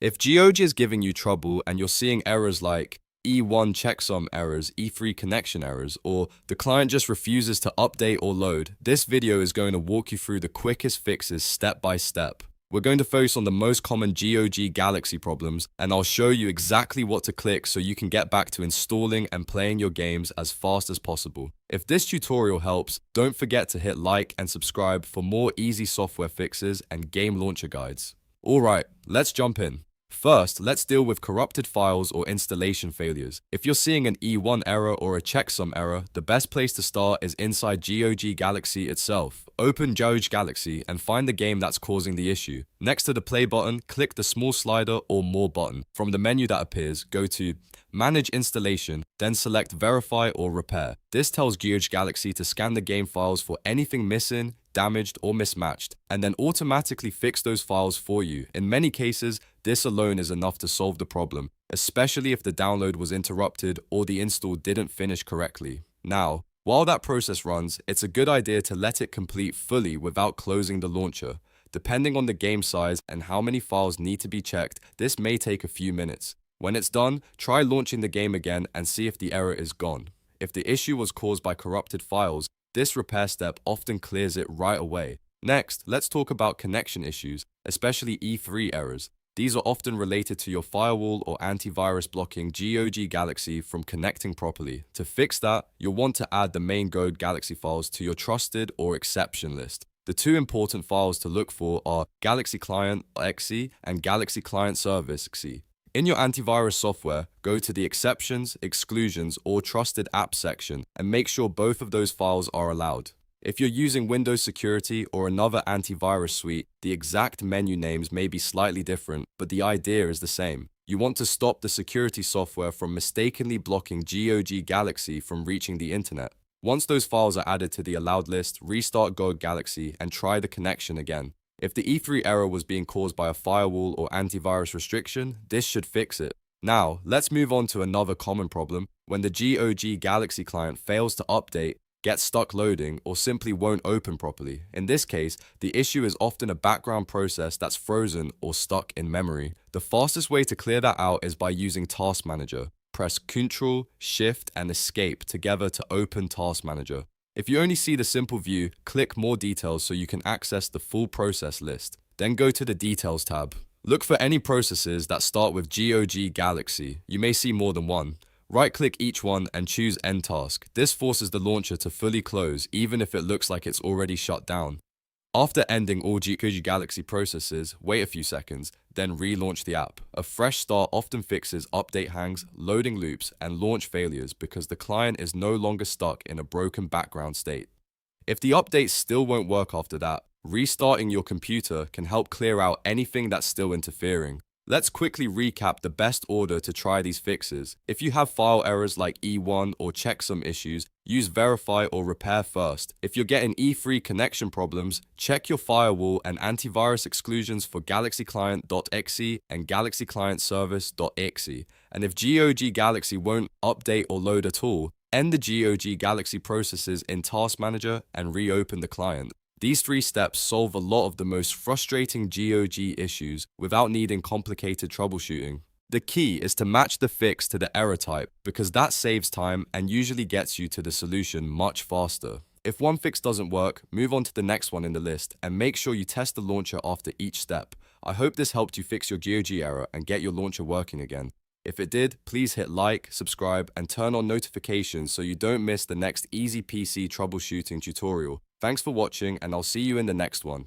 If GOG is giving you trouble and you're seeing errors like E1 checksum errors, E3 connection errors, or the client just refuses to update or load, this video is going to walk you through the quickest fixes step by step. We're going to focus on the most common GOG Galaxy problems, and I'll show you exactly what to click so you can get back to installing and playing your games as fast as possible. If this tutorial helps, don't forget to hit like and subscribe for more easy software fixes and game launcher guides. Alright, let's jump in. First, let's deal with corrupted files or installation failures. If you're seeing an E1 error or a checksum error, the best place to start is inside GOG Galaxy itself. Open GOG Galaxy and find the game that's causing the issue. Next to the play button, click the small slider or more button. From the menu that appears, go to Manage Installation, then select Verify or Repair. This tells GOG Galaxy to scan the game files for anything missing, damaged, or mismatched, and then automatically fix those files for you. In many cases, this alone is enough to solve the problem, especially if the download was interrupted or the install didn't finish correctly. Now, while that process runs, it's a good idea to let it complete fully without closing the launcher. Depending on the game size and how many files need to be checked, this may take a few minutes. When it's done, try launching the game again and see if the error is gone. If the issue was caused by corrupted files, this repair step often clears it right away. Next, let's talk about connection issues, especially E3 errors. These are often related to your firewall or antivirus blocking GOG Galaxy from connecting properly. To fix that, you'll want to add the main GOG Galaxy files to your trusted or exception list. The two important files to look for are Galaxy Client.exe and Galaxy Client Service.exe. In your antivirus software, go to the Exceptions, Exclusions, or Trusted Apps section and make sure both of those files are allowed. If you're using Windows Security or another antivirus suite, the exact menu names may be slightly different, but the idea is the same. You want to stop the security software from mistakenly blocking GOG Galaxy from reaching the internet. Once those files are added to the allowed list, restart GOG Galaxy and try the connection again. If the E3 error was being caused by a firewall or antivirus restriction, this should fix it. Now, let's move on to another common problem: when the GOG Galaxy client fails to update, gets stuck loading, or simply won't open properly. In this case, the issue is often a background process that's frozen or stuck in memory. The fastest way to clear that out is by using Task Manager. Press Ctrl, Shift, and Escape together to open Task Manager. If you only see the simple view, click More Details so you can access the full process list. Then go to the Details tab. Look for any processes that start with GOG Galaxy. You may see more than one. Right-click each one and choose End Task. This forces the launcher to fully close, even if it looks like it's already shut down. After ending all GOG Galaxy processes, wait a few seconds, then relaunch the app. A fresh start often fixes update hangs, loading loops, and launch failures because the client is no longer stuck in a broken background state. If the update still won't work after that, restarting your computer can help clear out anything that's still interfering. Let's quickly recap the best order to try these fixes. If you have file errors like E1 or checksum issues, use Verify or Repair first. If you're getting E3 connection problems, check your firewall and antivirus exclusions for Galaxy Client.exe and Galaxy Client Service.exe. And if GOG Galaxy won't update or load at all, end the GOG Galaxy processes in Task Manager and reopen the client. These three steps solve a lot of the most frustrating GOG issues without needing complicated troubleshooting. The key is to match the fix to the error type because that saves time and usually gets you to the solution much faster. If one fix doesn't work, move on to the next one in the list and make sure you test the launcher after each step. I hope this helped you fix your GOG error and get your launcher working again. If it did, please hit like, subscribe, and turn on notifications so you don't miss the next easy PC troubleshooting tutorial. Thanks for watching, and I'll see you in the next one.